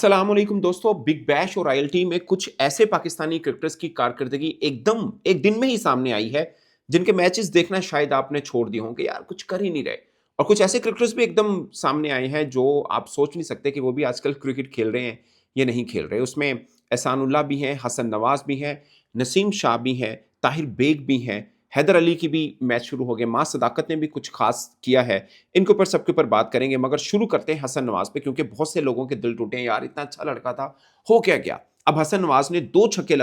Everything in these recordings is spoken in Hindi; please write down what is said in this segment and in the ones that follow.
अस्सलामुअलैकुम दोस्तों, बिग बैश और आईएलटी में कुछ ऐसे पाकिस्तानी क्रिकेटर्स की कारकर्दगी एकदम एक दिन में ही सामने आई है, जिनके मैचेस देखना शायद आपने छोड़ दिए होंगे, यार कुछ कर ही नहीं रहे। और कुछ ऐसे क्रिकेटर्स भी एकदम सामने आए हैं जो आप सोच नहीं सकते कि वो भी आजकल क्रिकेट खेल रहे हैं या नहीं खेल रहे। उसमें एहसानुल्लाह भी हैं, हसन नवाज भी हैं, नसीम शाह भी हैं, ताहिर बेग भी हैं, हैदर अली की भी मैच शुरू हो गए, मां सदाकत ने भी कुछ खास किया है। इनके ऊपर सबके ऊपर बात करेंगे, मगर शुरू करते हैं हसन नवाज पे, क्योंकि बहुत से लोगों के दिल टूटे हैं, यार इतना अच्छा लड़का था, हो क्या गया। अब हसन नवाज ने दो छक्के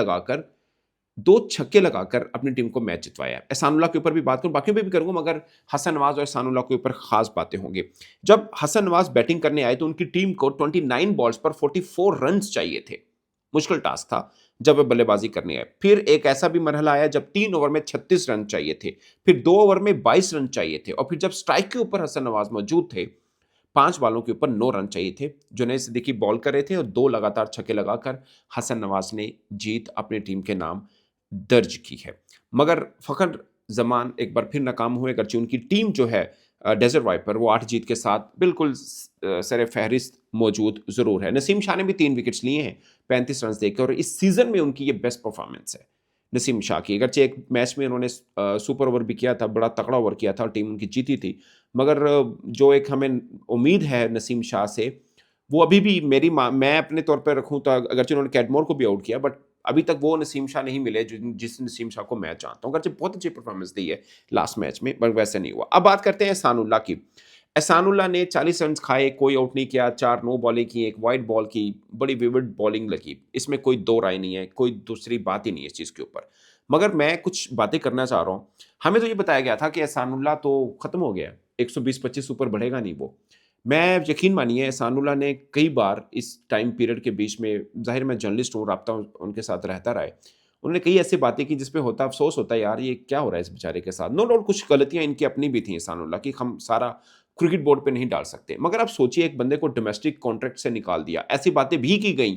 लगाकर अपनी टीम को मैच जितवाया है। एहसानुल्लाह के ऊपर भी बात करूं, बाकियों पे भी करूंगा, मगर हसन नवाज और एहसानुल्लाह के ऊपर खास बातें होंगी। जब हसन नवाज बैटिंग करने आए तो उनकी टीम को 29 बॉल्स पर 44 रन चाहिए थे। मुश्किल टास्क था जब वे बल्लेबाजी करने आए। फिर एक ऐसा भी मरहला आया जब 3 ओवर में 36 रन चाहिए थे, फिर 2 ओवर में 22 रन चाहिए थे, और फिर जब स्ट्राइक के ऊपर हसन नवाज मौजूद थे, 5 बॉलों के ऊपर 9 रन चाहिए थे। जुनैद सिद्दीकी बॉल कर रहे थे और 2 लगातार छक्के लगाकर हसन नवाज ने जीत अपनी टीम के नाम दर्ज की है। मगर फ़खर जमान एक बार फिर नाकाम हुए, अगरचे उनकी टीम जो है डेज़र्ट वाइपर, वो 8 जीत के साथ बिल्कुल सर-ए-फ़हरिस्त मौजूद ज़रूर है। नसीम शाह ने भी 3 विकेट्स लिए हैं 35 रन्स देकर, और इस सीज़न में उनकी ये बेस्ट परफ़ॉर्मेंस है नसीम शाह की। अगरचे एक मैच में उन्होंने सुपर ओवर भी किया था, बड़ा तगड़ा ओवर किया था और टीम उनकी जीती थी। मगर जो एक हमें उम्मीद है नसीम शाह से, वो अभी भी मैं अपने तौर पे रखूँ तो, अगरचे उन्होंने कैटमोर को भी आउट किया, बट अभी तक वो नसीम शाह नहीं मिले जिस नसीम शाह को मैं चाहता हूँ। अगरचे बहुत अच्छी परफॉर्मेंस दी है लास्ट मैच में, बट वैसे नहीं हुआ। अब बात करते हैं एहसानुल्लाह की। एहसानुल्लाह ने 40 रन खाए, कोई आउट नहीं किया, 4 नो बॉलें की, एक वाइड बॉल की, बड़ी विविड बॉलिंग लगी। इसमें कोई दो राय नहीं है, कोई दूसरी बात ही नहीं है इस चीज़ के ऊपर। मगर मैं कुछ बातें करना चाह रहा हूँ। हमें तो ये बताया गया था कि एहसानुल्लाह तो खत्म हो गया है, 120-25 ऊपर बढ़ेगा नहीं वो। मैं यकीन मानिए एहसानुल्लाह ने कई बार इस टाइम पीरियड के बीच में, ज़ाहिर मैं जर्नलिस्ट हूँ, राब्ता उनके साथ रहता रहा है। उन्होंने कई ऐसी बातें की जिस पे अफ़सोस होता है, यार ये क्या हो रहा है इस बेचारे के साथ। नो डाउट कुछ गलतियाँ इनकी अपनी भी थी एहसानुल्लाह की, हम सारा क्रिकेट बोर्ड पे नहीं डाल सकते। मगर आप सोचिए, एक बंदे को डोमेस्टिक कॉन्ट्रैक्ट से निकाल दिया। ऐसी बातें भी की गई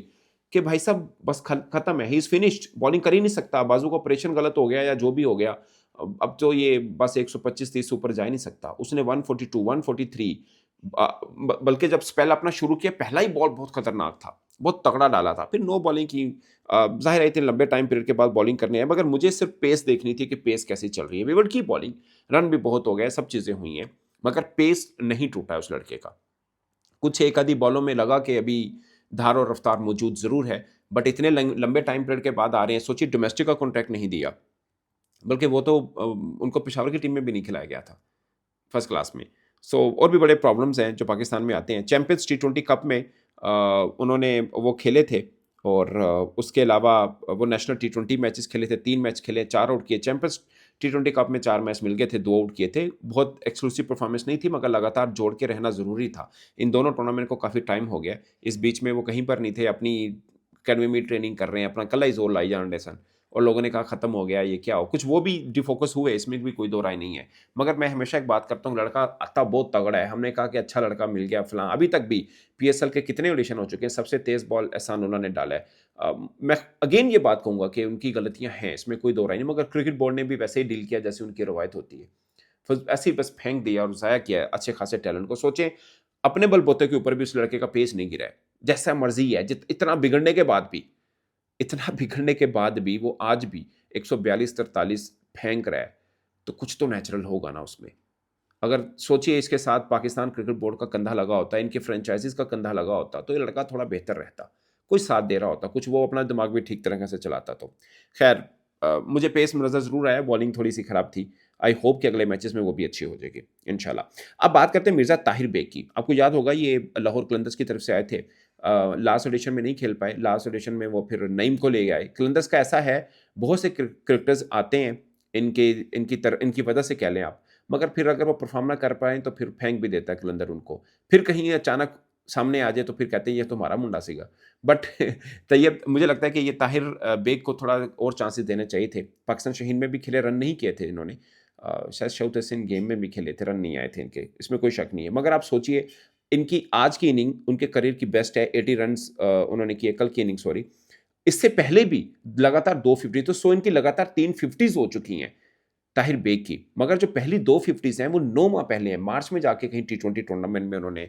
कि भाई साहब बस खत्म है, ही इज़ फिनिश्ड, बॉलिंग कर ही नहीं सकता, बाजू का ऑपरेशन गलत हो गया या जो भी हो गया। अब तो ये बस 125-30 से ऊपर जा ही नहीं सकता। उसने 142, 143, बल्कि जब स्पेल अपना शुरू किया, पहला ही बॉल बहुत खतरनाक था, बहुत तगड़ा डाला था। फिर नो बॉलिंग की। ज़ाहिर है इतने लंबे टाइम पीरियड के बाद बॉलिंग करनी है, मगर मुझे सिर्फ पेस देखनी थी कि पेस कैसी चल रही है। विवट की बॉलिंग, रन भी बहुत हो गए, सब चीज़ें हुई हैं, मगर पेस नहीं टूटा है उस लड़के का। कुछ एक आधी बॉलों में लगा कि अभी धार और रफ्तार मौजूद ज़रूर है, बट इतने लंबे टाइम पीरियड के बाद आ रहे हैं। सोचिए, डोमेस्टिक का कॉन्ट्रैक्ट नहीं दिया, बल्कि वो तो उनको पेशावर की टीम में भी नहीं खिलाया गया था फर्स्ट क्लास में। और भी बड़े प्रॉब्लम्स हैं जो पाकिस्तान में आते हैं। चैंपियंस टी20 कप में उन्होंने वो खेले थे, और उसके अलावा वो नेशनल टी20 मैचेस खेले थे, 3 मैच खेले, 4 आउट किए। चैंपियंस टी20 कप में 4 मैच मिल गए थे, 2 आउट किए थे। बहुत एक्सक्लूसिव परफॉर्मेंस नहीं थी, मगर लगातार जोड़ के रहना ज़रूरी था। इन दोनों टूर्नामेंट को काफ़ी टाइम हो गया। इस बीच में वो कहीं पर नहीं थे, अपनी अकेडमी में ट्रेनिंग कर रहे हैं, अपना कल ही जोर लाई जान डेसन, और लोगों ने कहा खत्म हो गया, ये क्या हो। कुछ वो भी डिफोकस हुए, इसमें भी कोई दो राय नहीं है। मगर मैं हमेशा एक बात करता हूँ, लड़का आता बहुत तगड़ा है। हमने कहा कि अच्छा लड़का मिल गया फलां, अभी तक भी पीएसएल के कितने ऑडिशन हो चुके हैं, सबसे तेज बॉल एहसानुल्लाह ने डाला है। मैं अगेन ये बात कहूंगा कि उनकी गलतियां हैं, इसमें कोई दो राय नहीं, मगर क्रिकेट बोर्ड ने भी वैसे ही डील किया जैसे उनकी रवायत होती है। ऐसे ही बस फेंक दिया और ज़ाया किया अच्छे खासे टैलेंट को। सोचें, अपने बलबूते के ऊपर भी उस लड़के का पेज नहीं गिरा है, जैसा मर्जी है। इतना बिगड़ने के बाद भी वो आज भी 142-43 फेंक रहा है, तो कुछ तो नेचुरल होगा ना उसमें। अगर सोचिए, इसके साथ पाकिस्तान क्रिकेट बोर्ड का कंधा लगा होता, इनके फ्रेंचाइजीज का कंधा लगा होता, तो ये लड़का थोड़ा बेहतर रहता, कोई साथ दे रहा होता, कुछ वो अपना दिमाग भी ठीक तरह से चलाता। तो खैर, मुझे पेस में नज़र ज़रूर आया, बॉलिंग थोड़ी सी खराब थी। आई होप कि अगले मैचेस में वो भी अच्छी हो जाएगी इंशाल्लाह। अब बात करते हैं मिर्ज़ा ताहिर बेग की। आपको याद होगा, ये लाहौर कलंदर्स की तरफ से आए थे। लास्ट ऑडिशन में नहीं खेल पाए, लास्ट ऑडिशन में वो फिर नईम को ले आए। कलंदर्स का ऐसा है, बहुत से क्रिकेटर्स आते हैं, इनकी वजह से कह लें आप, मगर फिर अगर वो परफॉर्म ना कर पाएँ तो फिर फेंक भी देता है कलंदर उनको। फिर कहीं अचानक सामने आ जाए तो फिर कहते हैं ये तो हमारा मुंडा सीगा। बट तैयब, मुझे लगता है कि ये ताहिर बेग को थोड़ा और चांसेस देने चाहिए थे। पाकिस्तान शहीन में भी खेले, रन नहीं किए थे इन्होंने। शायद शौत हसीन गेम में भी खेले थे, रन नहीं आए थे इनके, इसमें कोई शक नहीं है। मगर आप सोचिए, इनकी आज की इनिंग उनके करियर की बेस्ट है, 80 रन्स उन्होंने किए, कल की इनिंग सॉरी। इससे पहले भी लगातार 250, तो सो इनकी लगातार 3 50s हो चुकी हैं ताहिर बेग की। मगर जो पहली 2 50s हैं वो 9 माह पहले हैं, मार्च में जाके कहीं टी20 टूर्नामेंट में उन्होंने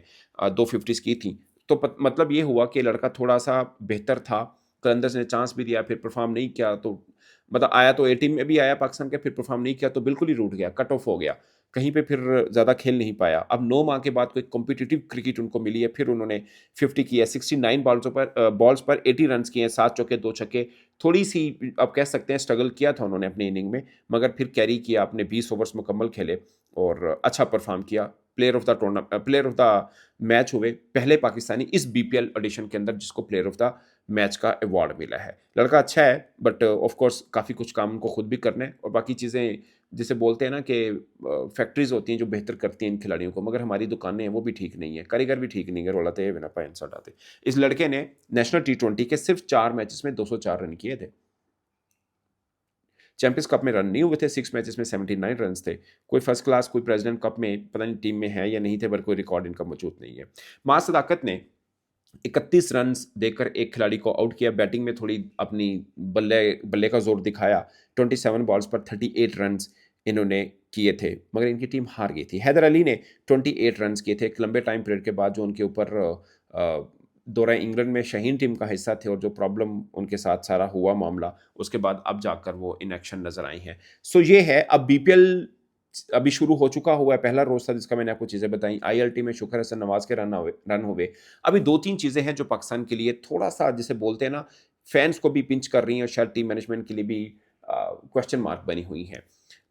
2 50s की थी। तो मतलब ये हुआ कि लड़का थोड़ा-सा बेहतर था, कलंदर्स ने चांस भी दिया, फिर परफ़ॉर्म नहीं किया, तो मतलब आया तो ए टीम में भी आया पाकिस्तान के, फिर परफ़ॉर्म नहीं किया तो बिल्कुल ही रूठ गया, कट ऑफ हो गया। कहीं पे फिर ज़्यादा खेल नहीं पाया। अब 9 माह के बाद कोई कॉम्पिटिटिव क्रिकेट उनको मिली है, फिर उन्होंने 50 किया, 69 बॉल्स पर 80 रन्स किए हैं, 7 चौके, 2 छक्के। थोड़ी-सी आप कह सकते हैं स्ट्रगल किया था उन्होंने अपनी इनिंग में, मगर फिर कैरी किया, अपने 20 ओवर्स मुकम्मल खेले और अच्छा परफ़ॉर्म किया। प्लेयर ऑफ द मैच हुए, पहले पाकिस्तानी इस बीपीएल एडिशन के अंदर जिसको प्लेयर ऑफ द मैच का अवार्ड मिला है। लड़का अच्छा है बट ऑफ कोर्स काफ़ी कुछ काम उनको खुद भी करना है और बाकी चीज़ें जिसे बोलते हैं ना कि फैक्ट्रीज़ होती हैं जो बेहतर करती हैं इन खिलाड़ियों को, मगर हमारी दुकानें हैं वो भी ठीक नहीं है, कारीगर भी ठीक नहीं है, रोलाते बिना पैंट डालते। इस लड़के ने नेशनल टी20 के सिर्फ 4 मैचेस में 204 रन किए थे। चैंपियंस कप में रन नहीं हुए थे, 6 मैचेस में 79 रन्स थे। कोई फर्स्ट क्लास, कोई प्रेसिडेंट कप में पता नहीं टीम में है या नहीं थे, पर कोई रिकॉर्ड इनका मौजूद नहीं है। मां सदाकत ने 31 रन्स देकर एक खिलाड़ी को आउट किया। बैटिंग में थोड़ी अपनी बल्ले बल्ले का जोर दिखाया। 27 बॉल्स पर 38 रन्स इन्होंने किए थे, मगर इनकी टीम हार गई थी। हैदर अली ने 28 रन्स किए थे। एक लंबे टाइम पीरियड के बाद जो उनके ऊपर दौरा इंग्लैंड में शाहीन टीम का हिस्सा थे और जो प्रॉब्लम उनके साथ सारा हुआ मामला, उसके बाद अब जाकर वो इन एक्शन नज़र आई हैं। सो ये है, अब बीपीएल अभी शुरू हो चुका हुआ है, पहला रोज़ था जिसका मैंने आपको चीज़ें बताई। आईएलटी में शुक्र हसन नवाज़ के रन हुए। अभी 2-3 चीज़ें हैं जो पाकिस्तान के लिए थोड़ा-सा जिसे बोलते हैं ना, फैन्स को भी पिंच कर रही हैं और शायद टीम मैनेजमेंट के लिए भी क्वेश्चन मार्क बनी हुई हैं।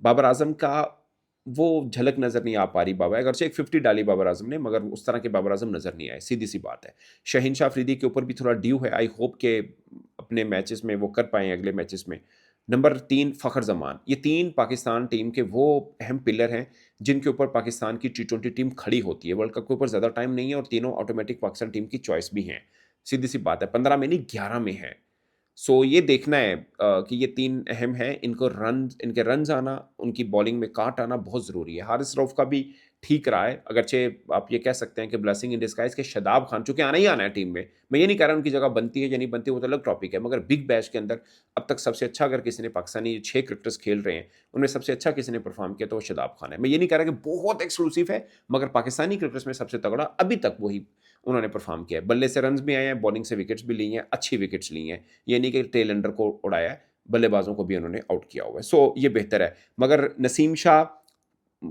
बाबर आज़म का वो झलक नज़र नहीं आ पा रही। अगरचे एक 50 डाली बाबर आज़म ने, मगर उस तरह के बाबर आज़म नज़र नहीं आए, सीधी-सी बात है। शहीन अफरीदी के ऊपर भी थोड़ा ड्यू है, आई होप के अपने मैचेस में वो कर पाएँ अगले मैचेस में। नंबर 3 फ़खर ज़मान, ये 3 पाकिस्तान टीम के वो अहम पिलर हैं, जिनके ऊपर पाकिस्तान की टी20 टीम खड़ी होती है। वर्ल्ड कप के ऊपर ज़्यादा टाइम नहीं है और तीनों ऑटोमेटिक पाकिस्तान टीम की चॉइस भी हैं। सीधी-सी बात है, 15 में नहीं 11 में है। सो ये देखना है कि ये 3 अहम हैं, इनके रन्स आना, उनकी बॉलिंग में काट आना बहुत ज़रूरी है। हारिस रऊफ़ का भी ठीक रहा है, अगरचे आप ये कह सकते हैं कि ब्लेसिंग इन डिस्गाइज़ के शादाब खान चूँकि आना ही आना है टीम में। मैं ये नहीं कह रहा उनकी जगह बनती है या नहीं बनती, वो तो अलग टॉपिक है, मगर बिग बैश के अंदर अब तक सबसे अच्छा अगर किसी ने पाकिस्तानी 6 क्रिकेटर्स खेल रहे हैं, उनमें सबसे अच्छा किसी ने परफ़ॉर्म किया तो वो शादाब खान है। मैं ये नहीं कह रहा कि बहुत एक्सक्लूसिव है, मगर पाकिस्तानी क्रिकेटर्स में सबसे तगड़ा अभी तक वही उन्होंने परफ़ॉर्म किया है। बल्ले से रन्स भी आए हैं, बॉलिंग से विकेट्स भी ली हैं, अच्छी विकेट्स ली हैं। ये नहीं कि टेल एंडर को उड़ाया है, बल्लेबाज़ों को भी उन्होंने आउट किया हुआ है। सो ये बेहतर है। मगर नसीम शाह,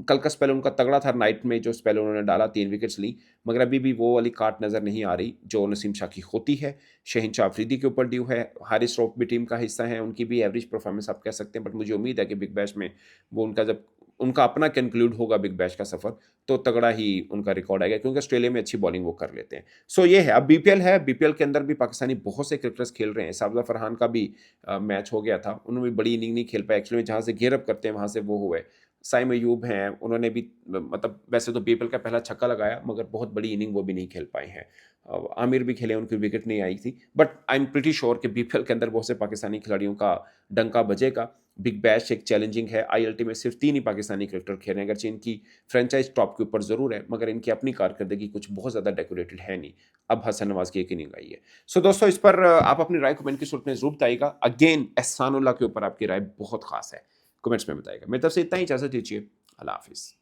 कल का स्पेल उनका तगड़ा था, नाइट में जो स्पेल उन्होंने डाला 3 विकेट्स ली, मगर अभी भी वो वाली काट नज़र नहीं आ रही जो नसीम शाह की होती है। शहनशाह अफरीदी के ऊपर ड्यू है, हारिस रऊफ़ भी टीम का हिस्सा हैं, उनकी भी एवरेज परफॉर्मेंस आप कह सकते हैं, बट मुझे उम्मीद है कि बिग बैश में वो उनका जब उनका अपना कंक्लूड होगा बिग बैश का सफ़र, तो तगड़ा ही उनका रिकॉर्ड आएगा क्योंकि ऑस्ट्रेलिया में अच्छी बॉलिंग वो कर लेते हैं। सो ये है, अब बीपीएल है, बीपीएल के अंदर भी पाकिस्तानी बहुत से क्रिकेटर्स खेल रहे हैं। साबजा फरहान का भी मैच हो गया था, उन्होंने भी बड़ी इनिंग नहीं खेल पाए, एक्चुअली में जहाँ से घेर अप करते हैं वहाँ से वो हुए। साइम अयूब हैं, उन्होंने भी मतलब वैसे तो बीपीएल का पहला छक्का लगाया, मगर बहुत बड़ी इनिंग वो भी नहीं खेल पाए हैं। आमिर भी खेले, उनकी विकेट नहीं आई थी, but I am pretty sure कि बीपीएल के अंदर बहुत से पाकिस्तानी खिलाड़ियों का डंका बजेगा। बिग बैश एक चैलेंजिंग है, आईएलटी में सिर्फ 3 ही पाकिस्तानी क्रिकेटर खेल रहे हैं, अगरचे इनकी फ्रेंचाइज टॉप के ऊपर ज़रूर है, मगर इनकी अपनी कारकर्दगी कुछ बहुत ज़्यादा डेकोरेटेड है नहीं। अब हसन नवाज़ की एक इनिंग आई है। सो दोस्तों, इस पर आप अपनी राय कमेंट की सूरत में ज़रूर बताइएगा। अगेन एहसानुल्लाह के ऊपर आपकी राय बहुत खास है, कमेंट्स में बताइएगा। मेरी तरफ से इतना ही, इजाज़त दीजिए। अल्लाह हाफ़िज़।